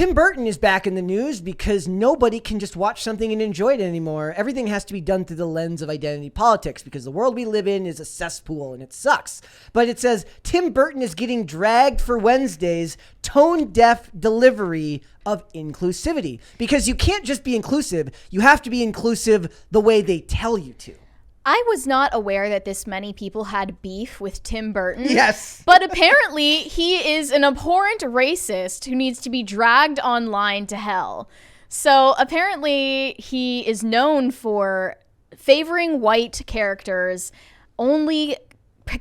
Tim Burton is back in the news because nobody can just watch something and enjoy it anymore. Everything has to be done through the lens of identity politics because the world we live in is a cesspool and it sucks. But it says Tim Burton is getting dragged for Wednesday's tone-deaf delivery of inclusivity. Because you can't just be inclusive. You have to be inclusive the way they tell you to. I was not aware that this many people had beef with Tim Burton. Yes. But apparently he is an abhorrent racist who needs to be dragged online to hell. So apparently he is known for favoring white characters, only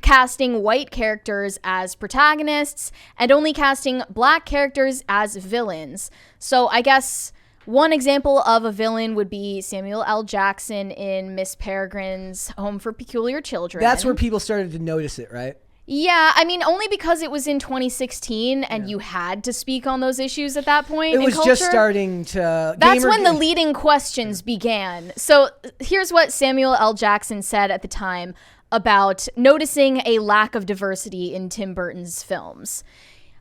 casting white characters as protagonists, and only casting black characters as villains. So I guess one example of a villain would be Samuel L. Jackson in Miss Peregrine's Home for Peculiar Children. That's where people started to notice it, right? Yeah, I mean, only because it was in 2016 and you had to speak on those issues at that point. It was just starting to... That's when the leading questions began. So here's what Samuel L. Jackson said at the time about noticing a lack of diversity in Tim Burton's films.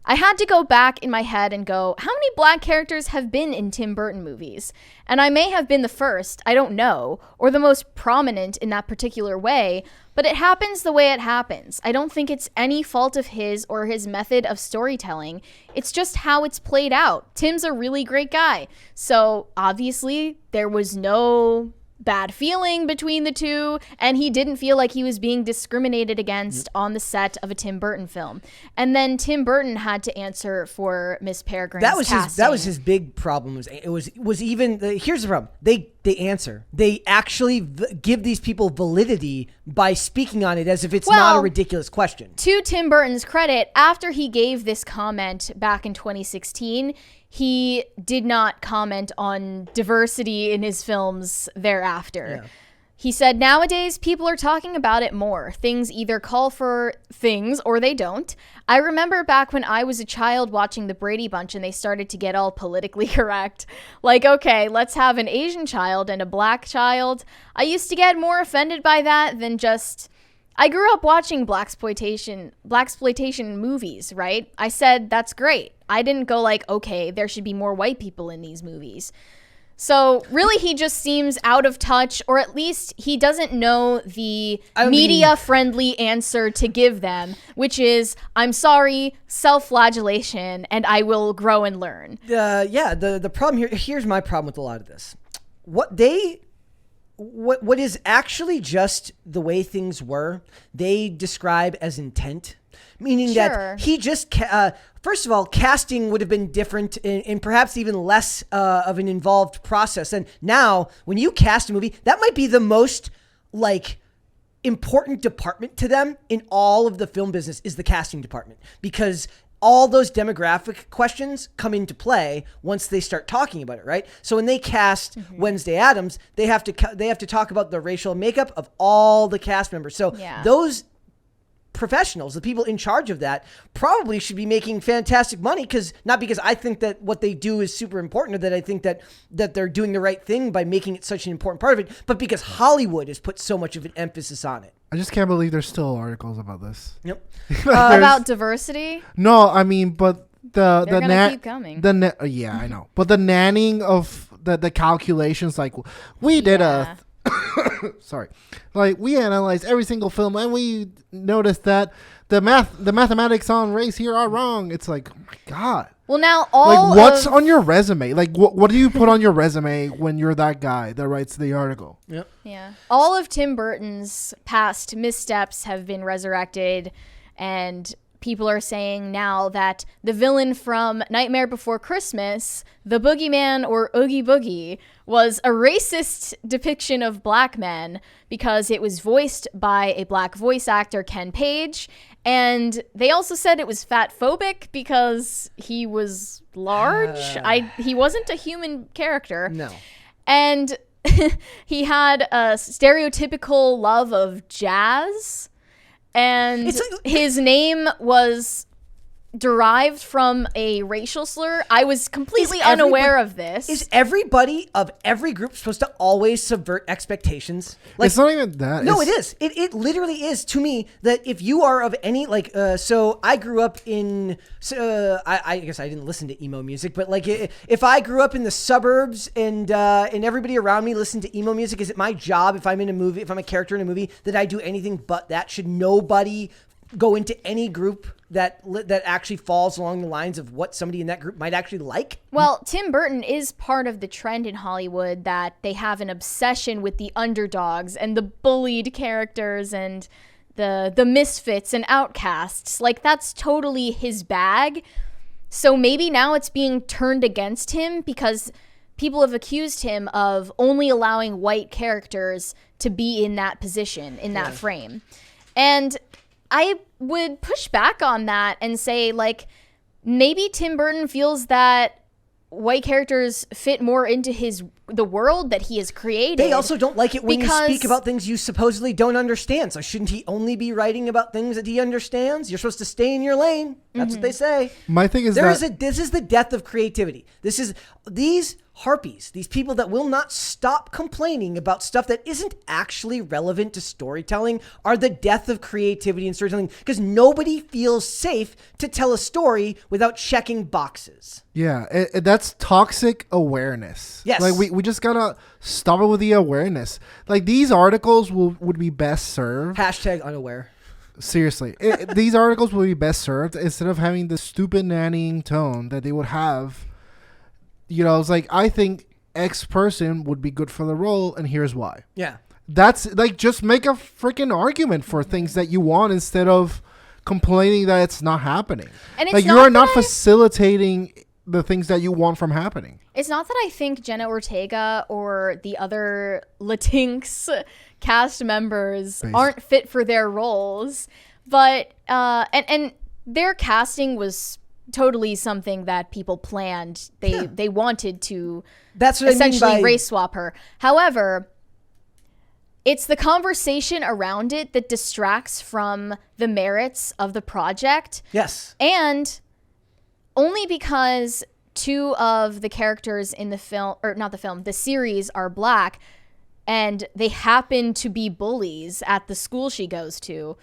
I had to go back in my head and go, how many black characters have been in Tim Burton movies? And I may have been the first, I don't know, or the most prominent in that particular way, but it happens the way it happens. I don't think it's any fault of his or his method of storytelling. It's just how it's played out. Tim's a really great guy. So obviously there was no bad feeling between the two, and he didn't feel like he was being discriminated against on the set of a Tim Burton film. And then Tim Burton had to answer for Miss Peregrine's casting. That was his big problem. Here's the problem. They answer. They actually give these people validity by speaking on it as if it's not a ridiculous question. To Tim Burton's credit, after he gave this comment back in 2016, he did not comment on diversity in his films thereafter. Yeah. He said, nowadays, people are talking about it more. Things either call for things or they don't. I remember back when I was a child watching The Brady Bunch and they started to get all politically correct. Like, okay, let's have an Asian child and a black child. I used to get more offended by that than just... I grew up watching blaxploitation movies, right? I said, that's great. I didn't go like, okay, there should be more white people in these movies. So really, he just seems out of touch, or at least he doesn't know the media-friendly answer to give them, which is, I'm sorry, self-flagellation, and I will grow and learn. The problem here's my problem with a lot of this. What is actually just the way things were, they describe as intent. Meaning that he just, first of all, casting would have been different and perhaps even less of an involved process. And now, when you cast a movie, that might be the most, important department to them in all of the film business is the casting department. Because all those demographic questions come into play once they start talking about it, right? So when they cast Wednesday Addams, they have to talk about the racial makeup of all the cast members. So those professionals, the people in charge of that, probably should be making fantastic money, not because I think that what they do is super important or that I think that they're doing the right thing by making it such an important part of it, but because Hollywood has put so much of an emphasis on it. I just can't believe there's still articles about this. Yep. About diversity? No, I mean, but they're gonna keep coming. Yeah, I know. But the nanning of the calculations, like we did sorry, like we analyzed every single film and we noticed that the mathematics on race here are wrong. It's like, oh my god. Well, now what's on your resume? Like, what do you put on your resume when you're that guy that writes the article? Yep. Yeah. All of Tim Burton's past missteps have been resurrected, and people are saying now that the villain from Nightmare Before Christmas, the boogeyman or Oogie Boogie, was a racist depiction of black men because it was voiced by a black voice actor, Ken Page. And they also said it was fat-phobic because he was large. He wasn't a human character. No. And he had a stereotypical love of jazz. And his name was derived from a racial slur. I was completely unaware of this. Is everybody of every group supposed to always subvert expectations? Like, it's not even that. No, it is. It literally is to me that if you are of any so I grew up in I guess I didn't listen to emo music, but like if I grew up in the suburbs and everybody around me listened to emo music, is it my job if I'm in a movie, if I'm a character in a movie, that I do anything but that? Should nobody go into any group that actually falls along the lines of what somebody in that group might actually like? Well, Tim Burton is part of the trend in Hollywood that they have an obsession with the underdogs and the bullied characters and the misfits and outcasts. Like, that's totally his bag. So maybe now it's being turned against him because people have accused him of only allowing white characters to be in that position, in that frame. And I would push back on that and say, like, maybe Tim Burton feels that white characters fit more into the world that he has created. They also don't like it when you speak about things you supposedly don't understand. So shouldn't he only be writing about things that he understands? You're supposed to stay in your lane. That's what they say. My thing is this is the death of creativity. These harpies, these people that will not stop complaining about stuff that isn't actually relevant to storytelling, are the death of creativity in storytelling, because nobody feels safe to tell a story without checking boxes. Yeah, that's toxic awareness. Yes. Like, we just gotta stop it with the awareness. Like, these articles would be best served. Hashtag unaware. Seriously, these articles would be best served instead of having the stupid nannying tone that they would have. You know, it's like, I think X person would be good for the role, and here's why. Yeah. That's like, just make a freaking argument for things that you want instead of complaining that it's not happening. And it's like, you are not facilitating the things that you want from happening. It's not that I think Jenna Ortega or the other Latinx cast members aren't fit for their roles, but and their casting was totally something that people planned. They wanted to That's what essentially I mean by race swap her. However, it's the conversation around it that distracts from the merits of the project. Yes. And only because two of the characters in the film, or not the film, the series, are black, and they happen to be bullies at the school she goes to,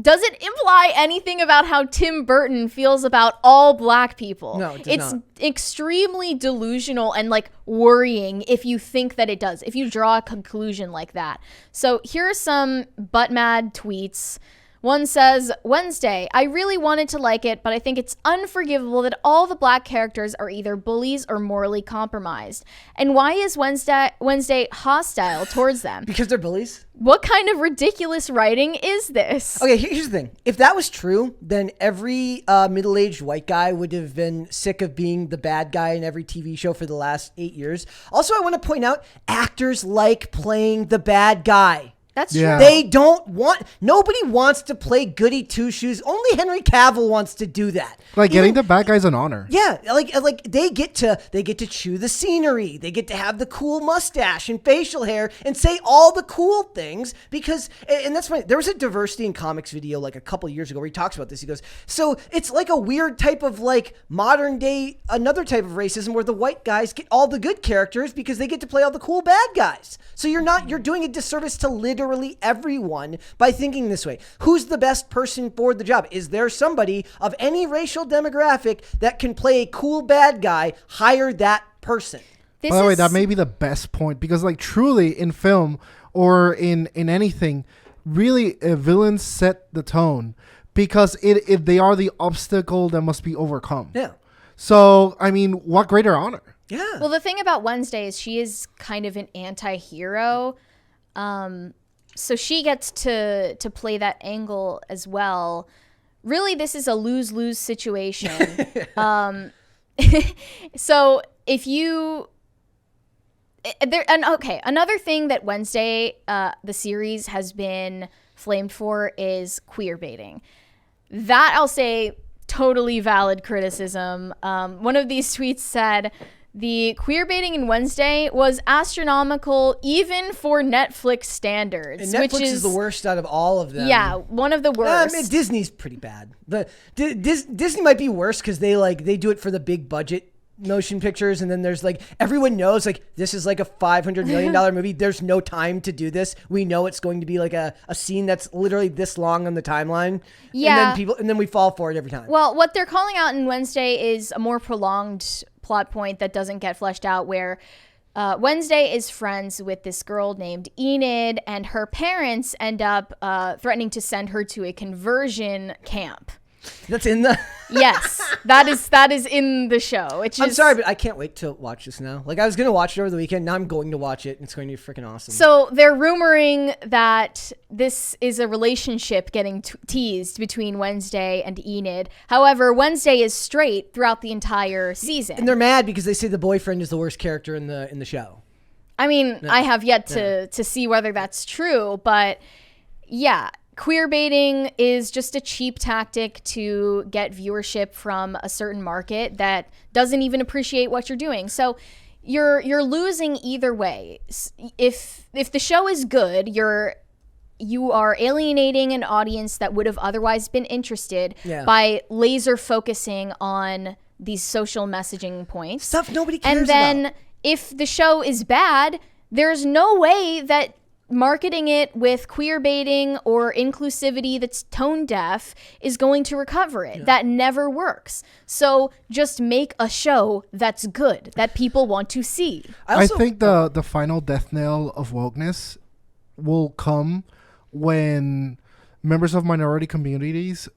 does it imply anything about how Tim Burton feels about all black people? No, it does not. It's extremely delusional and like worrying if you think that it does, if you draw a conclusion like that. So here are some butt mad tweets. One says, Wednesday, I really wanted to like it, but I think it's unforgivable that all the black characters are either bullies or morally compromised. And why is Wednesday hostile towards them? Because they're bullies? What kind of ridiculous writing is this? Okay, here's the thing. If that was true, then every middle-aged white guy would have been sick of being the bad guy in every TV show for the last 8 years. Also, I want to point out, actors like playing the bad guy. That's Yeah. true. Nobody wants to play goody two-shoes. Only Henry Cavill wants to do that. Like, getting the bad guy's an honor. Yeah, like they get to chew the scenery. They get to have the cool mustache and facial hair and say all the cool things because, and that's funny. There was a diversity in comics video like a couple years ago where he talks about this. He goes, so it's like a weird type of like modern day, another type of racism where the white guys get all the good characters because they get to play all the cool bad guys. So you're doing a disservice to literally everyone by thinking this way. Who's the best person for the job? Is there somebody of any racial demographic that can play a cool bad guy? Hire that person. By the way, that may be the best point because, like, truly in film or in anything, really villains set the tone because if they are the obstacle that must be overcome. Yeah. So, I mean, what greater honor? Yeah. Well, the thing about Wednesday is she is kind of an anti-hero. So she gets to play that angle as well. Really, this is a lose-lose situation. So if you... another thing that Wednesday, the series, has been flamed for is queerbaiting. That, I'll say, totally valid criticism. One of these tweets said, The queerbaiting in Wednesday was astronomical, even for Netflix standards. And Netflix which is the worst out of all of them. Yeah, one of the worst. Disney's pretty bad. Disney might be worse because they do it for the big budget motion pictures, and then there's like everyone knows like this is like a $500 million movie. There's no time to do this. We know it's going to be like a scene that's literally this long on the timeline. Yeah, and then we fall for it every time. Well, what they're calling out in Wednesday is a more prolonged plot point that doesn't get fleshed out, where Wednesday is friends with this girl named Enid, and her parents end up threatening to send her to a conversion camp. That's in the Yes, that is in the show. I'm sorry, but I can't wait to watch this now. Like I was gonna watch it over the weekend. Now I'm going to watch it, and it's going to be freaking awesome. So they're rumoring that this is a relationship getting teased between Wednesday and Enid. However, Wednesday is straight throughout the entire season, and they're mad because they say the boyfriend is the worst character in the show. I mean, I have yet to see whether that's true, but yeah. Queerbaiting is just a cheap tactic to get viewership from a certain market that doesn't even appreciate what you're doing. So you're losing either way. If the show is good, you are alienating an audience that would have otherwise been interested by laser focusing on these social messaging points. Stuff nobody cares about. And then if the show is bad, there's no way that marketing it with queerbaiting or inclusivity that's tone deaf is going to recover it. That never works. So just make a show that's good, that people want to see. I think the final death knell of wokeness will come when members of minority communities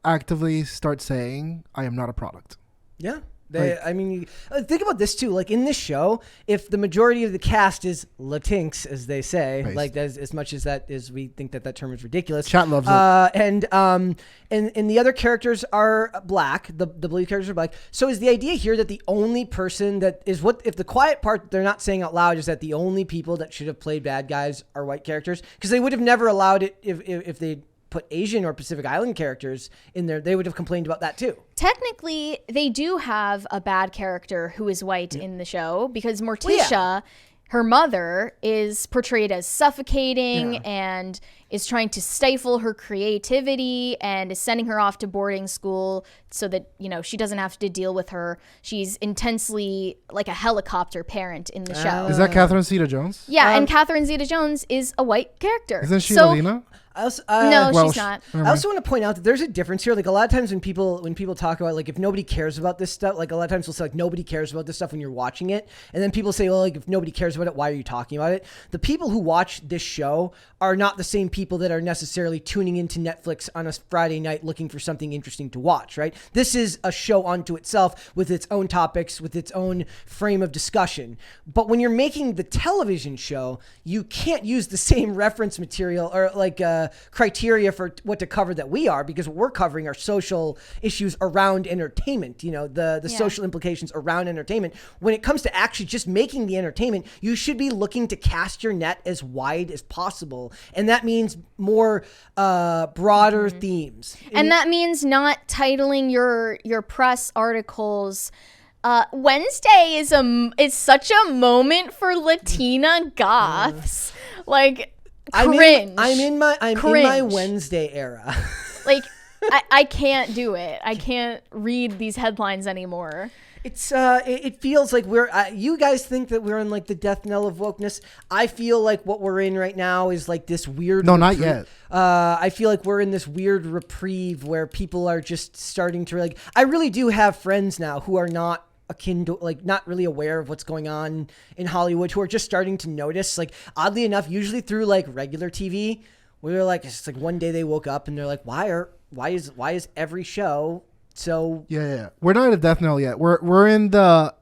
actively start saying, I am not a product. Yeah. I mean, think about this too. Like in this show, if the majority of the cast is Latinx, as they say, like as much as that is, we think that term is ridiculous. Chat loves it. And the other characters are black. The blue characters are black. So is the idea here that the only person that is if the quiet part they're not saying out loud is that the only people that should have played bad guys are white characters? Because they would have never allowed it if they put Asian or Pacific Island characters in there. They would have complained about that too. Technically, they do have a bad character who is white in the show, because Morticia, her mother, is portrayed as suffocating and is trying to stifle her creativity and is sending her off to boarding school so that, she doesn't have to deal with her. She's intensely like a helicopter parent in the show. Is that Catherine Zeta-Jones? Yeah, and Catherine Zeta-Jones is a white character. Isn't she Latina? No, she's not. I also want to point out that there's a difference here. Like a lot of times when people talk about like if nobody cares about this stuff, like a lot of times we'll say like nobody cares about this stuff when you're watching it, and then people say, well, like if nobody cares about it, why are you talking about it? The people who watch this show are not the same people that are necessarily tuning into Netflix on a Friday night looking for something interesting to watch, right? This is a show unto itself with its own topics, with its own frame of discussion. But when you're making the television show, you can't use the same reference material or like criteria for what to cover that we are, because what we're covering are social issues around entertainment, the social implications around entertainment. When it comes to actually just making the entertainment, you should be looking to cast your net as wide as possible. And that means more broader themes. And that means not titling your press articles Wednesday is such a moment for Latina goths. Like cringe. I'm in my Wednesday era. Like I can't do it. I can't read these headlines anymore. It's it feels like you guys think that we're in like the death knell of wokeness. I feel like what we're in right now is like this weird not yet. I feel like we're in this weird reprieve where people are just starting to like, I really do have friends now who are not akin to like not really aware of what's going on in Hollywood, who are just starting to notice, like oddly enough, usually through like regular TV, we were like, it's like one day they woke up and they're like, why is every show so we're not at a death knell yet. We're in the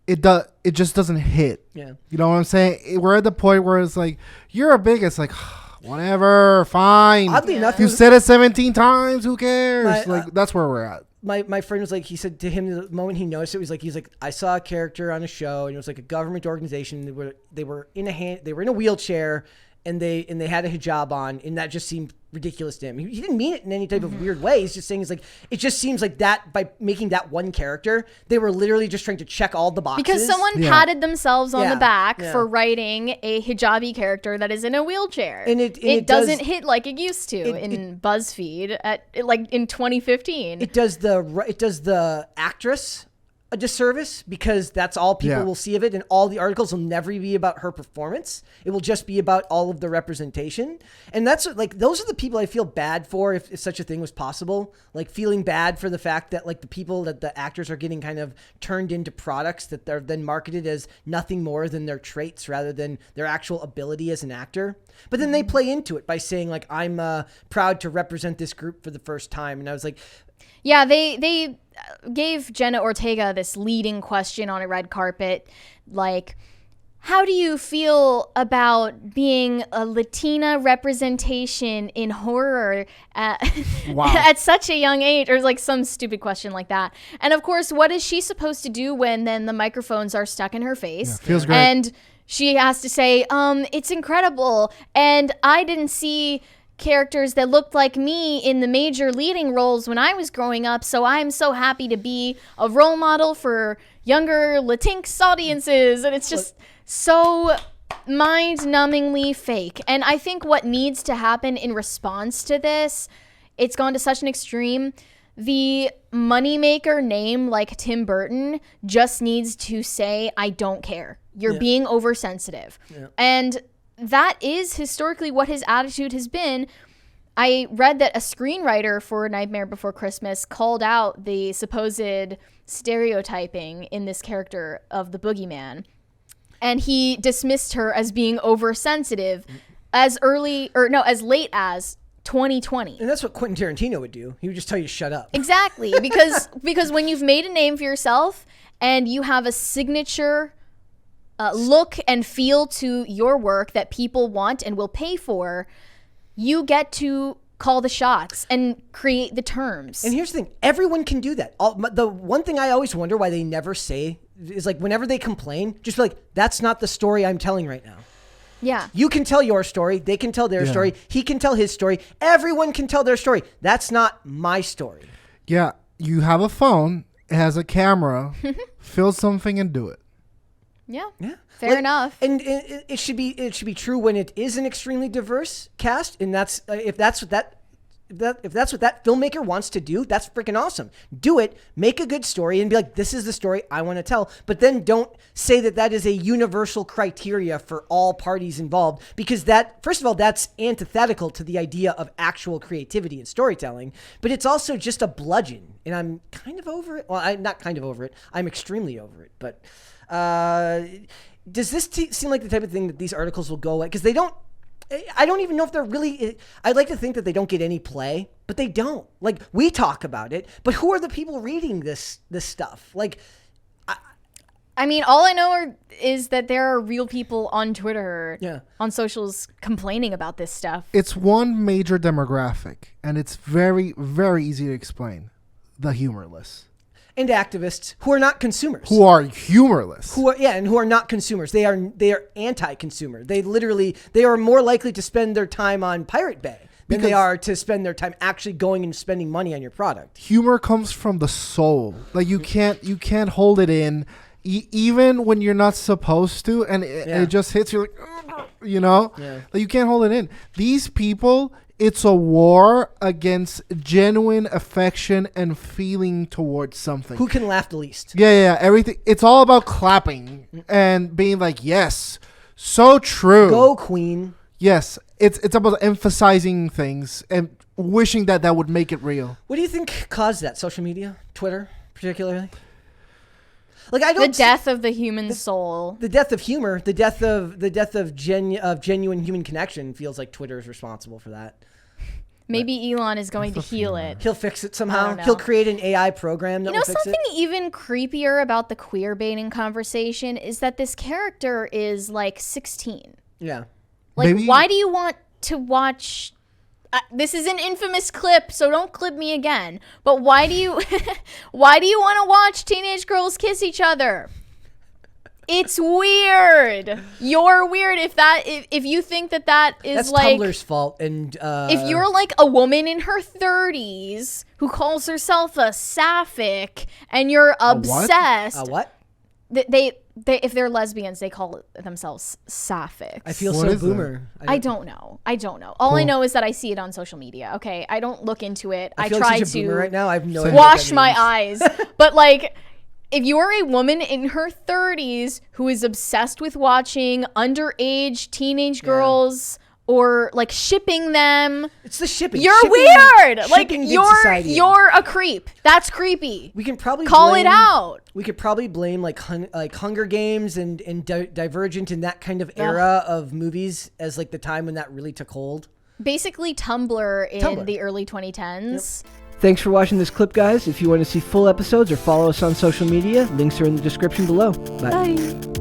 it just doesn't hit. Yeah, you know what I'm saying? We're at the point where it's like, you're a bigot. It's like, whatever, fine. Oddly enough, you said it 17 times. Who cares? That's where we're at. My friend was like, he said to him the moment he noticed it, he's like, I saw a character on a show and it was like a government organization. They were in a wheelchair and they had a hijab on, and that just seemed ridiculous to him. He didn't mean it in any type of weird way. He's just saying, it just seems like that by making that one character, they were literally just trying to check all the boxes. Because someone patted themselves on the back Yeah. for writing a hijabi character that is in a wheelchair. And it doesn't hit like it used to in BuzzFeed in 2015. It does the actress a disservice because that's all people will see of it, and all the articles will never be about her performance. It will just be about all of the representation. And that's like, those are the people I feel bad for, if such a thing was possible. Like, feeling bad for the fact that like the people that the actors are getting kind of turned into products that they're then marketed as nothing more than their traits rather than their actual ability as an actor. But then they play into it by saying like, I'm proud to represent this group for the first time. And I was like, yeah, they gave Jenna Ortega this leading question on a red carpet, like, how do you feel about being a Latina representation in horror at such a young age? Or like some stupid question like that. And of course, what is she supposed to do when then the microphones are stuck in her face? Yeah, feels great. And she has to say, it's incredible. And I didn't see characters that looked like me in the major leading roles when I was growing up, so I'm so happy to be a role model for younger Latinx audiences. And it's just so mind-numbingly fake. And I think what needs to happen in response to this, it's gone to such an extreme. The moneymaker name like Tim Burton just needs to say, I don't care. You're being oversensitive. Yeah. And that is historically what his attitude has been. I read that a screenwriter for Nightmare Before Christmas called out the supposed stereotyping in this character of the boogeyman, and he dismissed her as being oversensitive as late as 2020. And that's what Quentin Tarantino would do. He would just tell you to shut up. Exactly, because when you've made a name for yourself and you have a signature look and feel to your work that people want and will pay for, you get to call the shots and create the terms. And here's the thing. Everyone can do that. The one thing I always wonder why they never say is, like, whenever they complain, just be like, that's not the story I'm telling right now. Yeah. You can tell your story. They can tell their story. He can tell his story. Everyone can tell their story. That's not my story. Yeah. You have a phone. It has a camera. Fill something and do it. Yeah. Fair enough. And it should be true when it is an extremely diverse cast, and that's if that's what that filmmaker wants to do, that's freaking awesome. Do it, make a good story, and be like, this is the story I want to tell. But then don't say that is a universal criteria for all parties involved, because that, first of all, that's antithetical to the idea of actual creativity and storytelling. But it's also just a bludgeon, and I'm kind of over it. Well, I'm not kind of over it. I'm extremely over it. But does this seem like the type of thing that these articles will go away? Because I don't even know if they're really, I'd like to think that they don't get any play, but they don't. Like, we talk about it, but who are the people reading this stuff? Like, I mean, all I know is that there are real people on Twitter, on socials, complaining about this stuff. It's one major demographic, and it's very, very easy to explain. The humorless. And activists who are not consumers. Who are humorless. Who are not consumers. They are anti-consumer. They are more likely to spend their time on Pirate Bay than they are to spend their time actually going and spending money on your product. Humor comes from the soul. Like, you can't hold it in, even when you're not supposed to, and it just hits you like, you know? Yeah. Like, you can't hold it in. These people, it's a war against genuine affection and feeling towards something. Who can laugh the least? Yeah. Everything. It's all about clapping and being like, yes, so true. Go Queen. Yes. It's about emphasizing things and wishing that would make it real. What do you think caused that? Social media? Twitter, particularly? Like, the death of the human soul. The death of humor. The death of genuine human connection feels like Twitter is responsible for that. Maybe Elon is going to heal it. He'll fix it somehow. He'll create an AI program that will fix it. Something even creepier about the queerbaiting conversation is that this character is like 16. Yeah. Like, why do you want to watch? This is an infamous clip, so don't clip me again. But why do you want to watch teenage girls kiss each other? It's weird. You're weird if you think that is That's like Tumblr's fault. And if you're like a woman in her 30s who calls herself a sapphic and you're obsessed. what? They if they're lesbians, they call themselves sapphic. I feel What so is boomer. I don't know. All I know is that I see it on social media. Okay, I don't look into it. I feel try like such a boomer to right now. I have no idea what wash that my means. eyes. But like, if you're a woman in her 30s who is obsessed with watching underage teenage girls or like shipping them, It's the shipping. you're Shipping- weird. Like shipping did society in. you're a creep. That's creepy. We can probably Call blame, it out. We could probably blame like Hunger Games and Divergent and that kind of era of movies as like the time when that really took hold. Basically, Tumblr in Tumblr. the early 2010s. Thanks for watching this clip, guys. If you want to see full episodes or follow us on social media, links are in the description below. Bye. Bye.